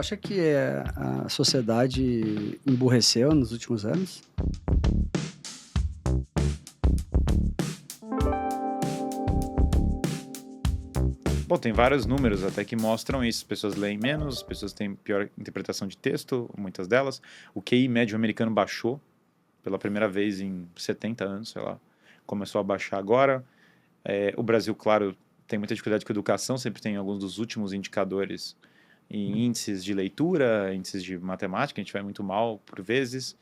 acha que a sociedade emburreceu nos últimos anos? Bom, tem vários números até que mostram isso. As pessoas leem menos, as pessoas têm pior interpretação de texto, muitas delas. O QI médio americano baixou pela primeira vez em 70 anos, sei lá. Começou a baixar agora. O Brasil, claro, tem muita dificuldade com a educação, sempre tem alguns dos últimos indicadores em índices de leitura, índices de matemática, a gente vai muito mal por vezes.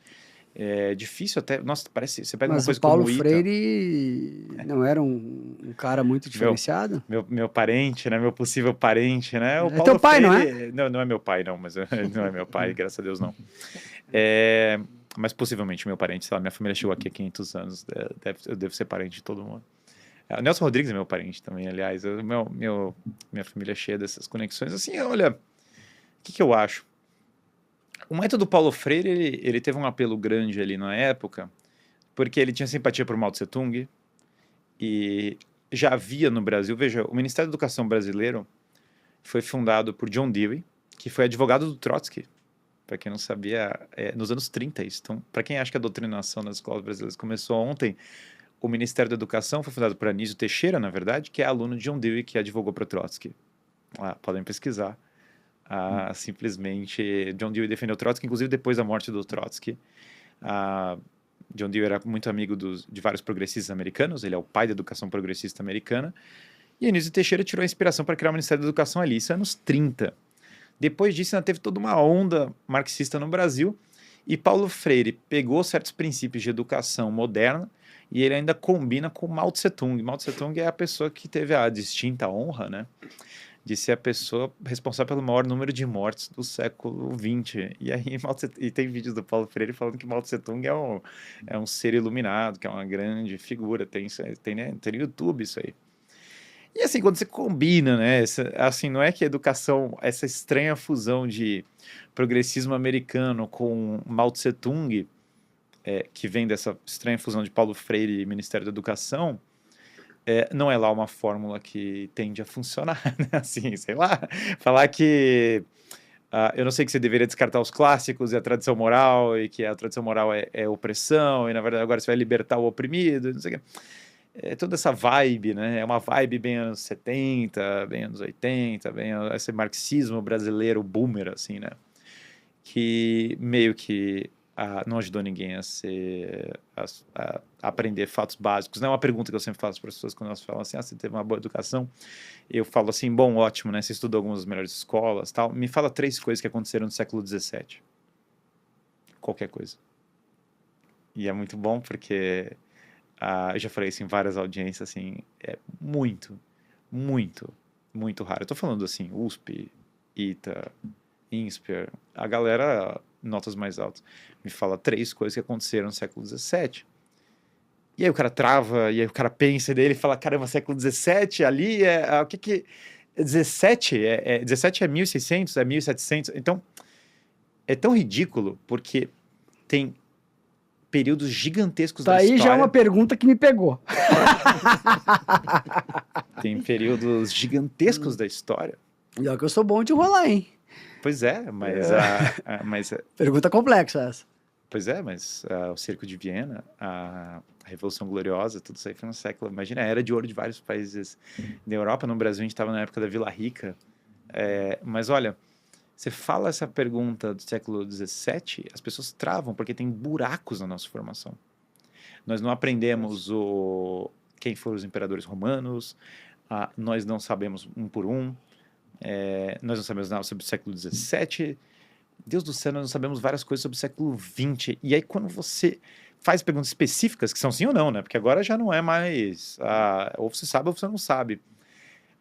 É difícil até... Nossa, parece... Você pega uma Mas coisa o Paulo como o ITA... Freire não era um cara muito diferenciado? Meu parente, né? Meu possível parente, né? O É Paulo teu pai, Freire... não é? Não é meu pai, não, mas não é meu pai, graças a Deus, não. Mas possivelmente meu parente, sei lá, minha família chegou aqui há 500 anos, eu devo ser parente de todo mundo. O Nelson Rodrigues é meu parente também, aliás. Minha família é cheia dessas conexões. Assim, olha, o que eu acho? O método Paulo Freire, ele teve um apelo grande ali na época, porque ele tinha simpatia por Mao Tse Tung, e já havia no Brasil, veja, o Ministério da Educação brasileiro foi fundado por John Dewey, que foi advogado do Trotsky, para quem não sabia, nos anos 30 isso. Então, para quem acha que a doutrinação nas escolas brasileiras começou ontem, o Ministério da Educação foi fundado por Anísio Teixeira, na verdade, que é aluno de John Dewey, que advogou para Trotsky. Podem pesquisar. Simplesmente, John Dewey defendeu Trotsky, inclusive depois da morte do Trotsky. John Dewey era muito amigo de vários progressistas americanos, ele é o pai da educação progressista americana, e Anísio Teixeira tirou a inspiração para criar o Ministério da Educação ali, isso é anos 30. Depois disso, ainda teve toda uma onda marxista no Brasil, e Paulo Freire pegou certos princípios de educação moderna, e ele ainda combina com Mao Tse Tung. Mao Tse Tung é a pessoa que teve a distinta honra, né, de ser a pessoa responsável pelo maior número de mortes do século XX. E aí e tem vídeos do Paulo Freire falando que Mao Tse Tung é um ser iluminado, que é uma grande figura, tem no YouTube isso aí. E assim, quando você combina, né, assim, não é que a educação, essa estranha fusão de progressismo americano com Mao Tse Tung, que vem dessa estranha fusão de Paulo Freire e Ministério da Educação, não é lá uma fórmula que tende a funcionar, né? Assim, sei lá, falar que eu não sei que você deveria descartar os clássicos e a tradição moral, e que a tradição moral é opressão, e na verdade agora você vai libertar o oprimido, não sei o quê. Toda essa vibe, né? É uma vibe bem anos 70, bem anos 80, bem esse marxismo brasileiro boomer, assim, né? Que meio que não ajudou ninguém a aprender fatos básicos. Não é uma pergunta que eu sempre faço para as pessoas quando elas falam assim, você teve uma boa educação? Eu falo assim, bom, ótimo, né? Você estudou algumas das melhores escolas, tal. Me fala 3 coisas que aconteceram no século XVII. Qualquer coisa. E é muito bom porque eu já falei isso em várias audiências, assim, é muito, muito, muito raro. Eu tô falando assim, USP, ITA, INSPER, a galera, notas mais altas, me fala 3 coisas que aconteceram no século XVII. E aí o cara trava, e aí o cara pensa dele e fala, caramba, século XVII, ali o que 17? 17 é 1600, é 1700, então é tão ridículo, porque tem períodos gigantescos da história. Daí já é uma pergunta que me pegou. Tem períodos gigantescos da história. E olha que eu sou bom de enrolar, hein? Pois é, mas... Pergunta complexa essa. Pois é, mas o Cerco de Viena, a Revolução Gloriosa, tudo isso aí foi no século... Imagina, a Era de Ouro de vários países da Europa. No Brasil, a gente estava na época da Vila Rica. Mas olha, você fala essa pergunta do século XVII, as pessoas travam, porque tem buracos na nossa formação. Nós não aprendemos quem foram os imperadores romanos, nós não sabemos um por um, nós não sabemos nada sobre o século XVII, Deus do céu, nós não sabemos várias coisas sobre o século XX. E aí, quando você faz perguntas específicas, que são sim ou não, né? Porque agora já não é mais... ou você sabe ou você não sabe.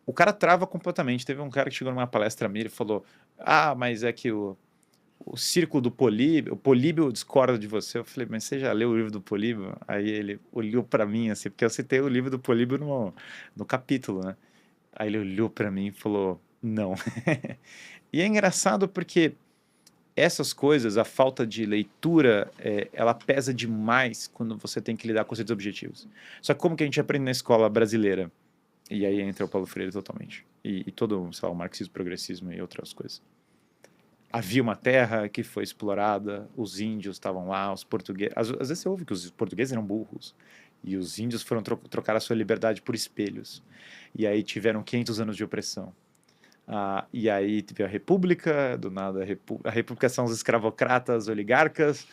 O cara trava completamente. Teve um cara que chegou numa palestra minha e falou, mas é que o círculo do Políbio, o Políbio discorda de você. Eu falei, mas você já leu o livro do Políbio? Aí ele olhou para mim, assim, porque eu citei o livro do Políbio no capítulo, né? Aí ele olhou para mim e falou, não. E é engraçado porque essas coisas, a falta de leitura, ela pesa demais quando você tem que lidar com conceitos objetivos. Só que como que a gente aprende na escola brasileira? E aí entra o Paulo Freire totalmente. E todo, sei lá, o marxismo, progressismo e outras coisas. havia uma terra que foi explorada, os índios estavam lá, os portugueses... Às vezes você ouve que os portugueses eram burros, e os índios foram trocar a sua liberdade por espelhos. E aí tiveram 500 anos de opressão. E aí teve a República, do nada a República são os escravocratas, oligarcas,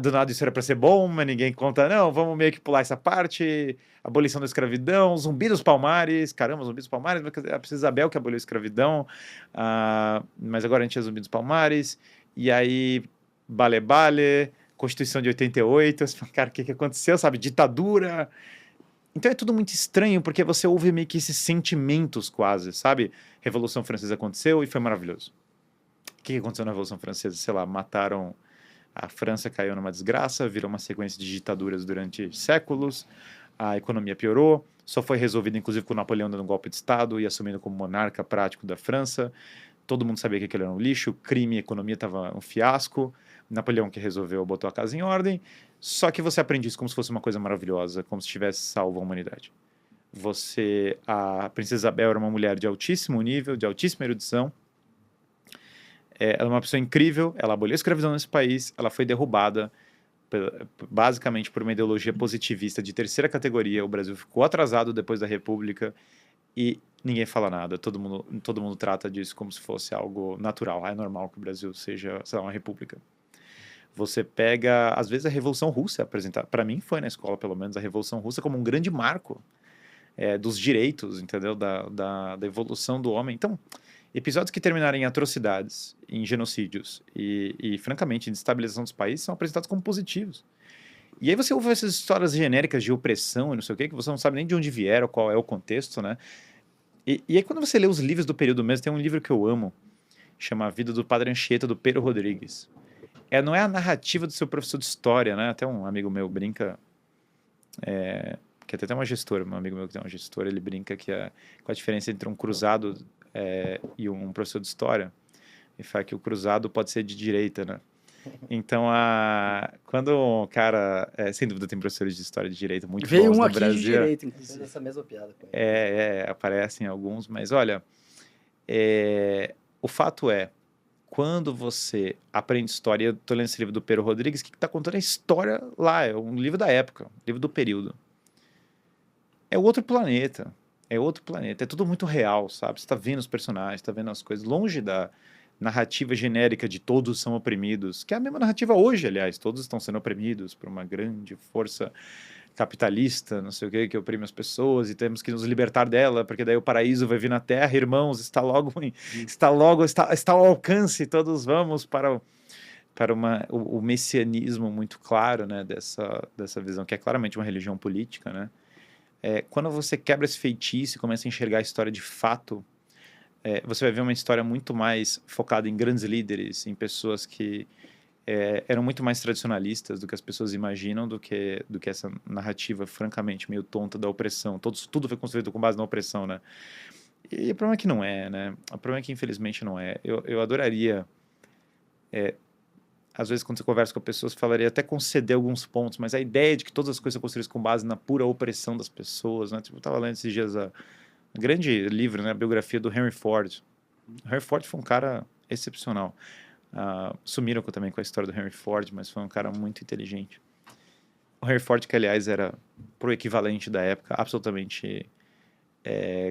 do nada isso era para ser bom, mas ninguém conta, não, vamos meio que pular essa parte, abolição da escravidão, Zumbi dos Palmares, caramba, Zumbi dos Palmares, mas a Princesa Isabel que aboliu a escravidão, mas agora a gente é Zumbi dos Palmares, e aí Bale Bale, Constituição de 88, cara, o que aconteceu, sabe, ditadura... Então é tudo muito estranho, porque você ouve meio que esses sentimentos quase, sabe? Revolução Francesa aconteceu e foi maravilhoso. O que aconteceu na Revolução Francesa? Sei lá, mataram... A França caiu numa desgraça, virou uma sequência de ditaduras durante séculos, a economia piorou, só foi resolvida inclusive com Napoleão dando um golpe de Estado e assumindo como monarca prático da França. Todo mundo sabia que aquilo era um lixo, crime, a economia estava um fiasco. Napoleão que resolveu, botou a casa em ordem. Só que você aprende isso como se fosse uma coisa maravilhosa, como se tivesse salvo a humanidade. A Princesa Isabel era uma mulher de altíssimo nível, de altíssima erudição. Ela é uma pessoa incrível, ela aboliu a escravidão nesse país, ela foi derrubada basicamente por uma ideologia positivista de terceira categoria. O Brasil ficou atrasado depois da República e ninguém fala nada. Todo mundo trata disso como se fosse algo natural. É normal que o Brasil seja, sei lá, uma república. Você pega, às vezes, a Revolução Russa, apresentada, para mim foi na escola, pelo menos, a Revolução Russa como um grande marco dos direitos, entendeu? Da evolução do homem. Então, episódios que terminarem em atrocidades, em genocídios e francamente, em destabilização dos países, são apresentados como positivos. E aí você ouve essas histórias genéricas de opressão e não sei o quê, que você não sabe nem de onde vieram, qual é o contexto, né? E aí quando você lê os livros do período mesmo, tem um livro que eu amo, chama A Vida do Padre Anchieta, do Pero Rodrigues. Não é a narrativa do seu professor de história, né? Até um amigo meu brinca, que até tem uma gestora, um amigo meu que tem uma gestora, ele brinca com a diferença entre um cruzado e um professor de história, e fala que o cruzado pode ser de direita, né? Então, quando um cara, sem dúvida tem professores de história de direita muito Veio bons um no aqui Brasil. de direita, Fiz inclusive. essa mesma piada com ele. Aparecem alguns, mas olha, o fato é, quando você aprende história, eu tô lendo esse livro do Pero Rodrigues, que tá contando a história lá, é um livro da época, um livro do período. É outro planeta, é tudo muito real, sabe? Você tá vendo os personagens, tá vendo as coisas, longe da narrativa genérica de todos são oprimidos, que é a mesma narrativa hoje, aliás, todos estão sendo oprimidos por uma grande força capitalista, não sei o que oprime as pessoas e temos que nos libertar dela, porque daí o paraíso vai vir na Terra, irmãos, está ao alcance, todos vamos para o messianismo muito claro, né, dessa visão, que é claramente uma religião política, né? Quando você quebra esse feitiço e começa a enxergar a história de fato, você vai ver uma história muito mais focada em grandes líderes, em pessoas que eram muito mais tradicionalistas do que as pessoas imaginam, do que essa narrativa, francamente, meio tonta da opressão. Tudo foi construído com base na opressão, né? E o problema é que não é, né? O problema é que, infelizmente, não é. Eu adoraria... às vezes, quando você conversa com pessoas, falaria até conceder alguns pontos, mas a ideia de que todas as coisas são construídas com base na pura opressão das pessoas, né? Tipo, eu estava lendo esses dias um grande livro, né? A biografia do Henry Ford. O Henry Ford foi um cara excepcional. Sumiram também com a história do Henry Ford, mas foi um cara muito inteligente. O Henry Ford, que aliás era pro equivalente da época, absolutamente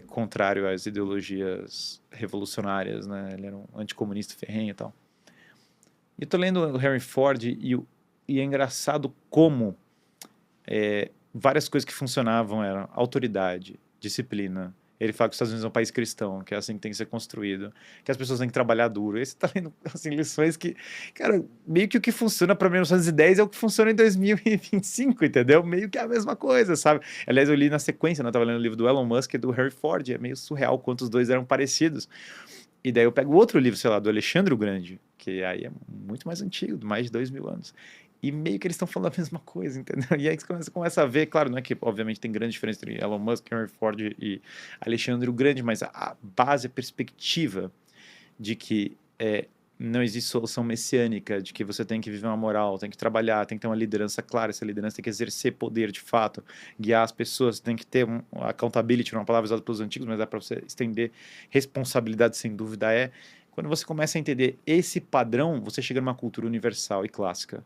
contrário às ideologias revolucionárias, né? Ele era um anticomunista ferrenho e tal. E eu tô lendo o Henry Ford e é engraçado como várias coisas que funcionavam eram autoridade, disciplina. Ele fala que os Estados Unidos é um país cristão, que é assim que tem que ser construído, que as pessoas têm que trabalhar duro. E você tá lendo assim, lições que, cara, meio que o que funciona para 1910 é o que funciona em 2025, entendeu? Meio que é a mesma coisa, sabe? Aliás, eu li na sequência, né? Eu tava lendo o livro do Elon Musk e do Henry Ford, é meio surreal quanto os dois eram parecidos. E daí eu pego outro livro, sei lá, do Alexandre o Grande, que aí é muito mais antigo, mais de 2000 anos. E meio que eles estão falando a mesma coisa, entendeu? E aí você começa a ver, claro, não é que obviamente tem grande diferença entre Elon Musk, Henry Ford e Alexandre o Grande, mas a base, a perspectiva de que não existe solução messiânica, de que você tem que viver uma moral, tem que trabalhar, tem que ter uma liderança clara, essa liderança tem que exercer poder de fato, guiar as pessoas, tem que ter accountability, uma palavra usada pelos antigos, mas dá para você estender responsabilidade, sem dúvida Quando você começa a entender esse padrão, você chega numa cultura universal e clássica.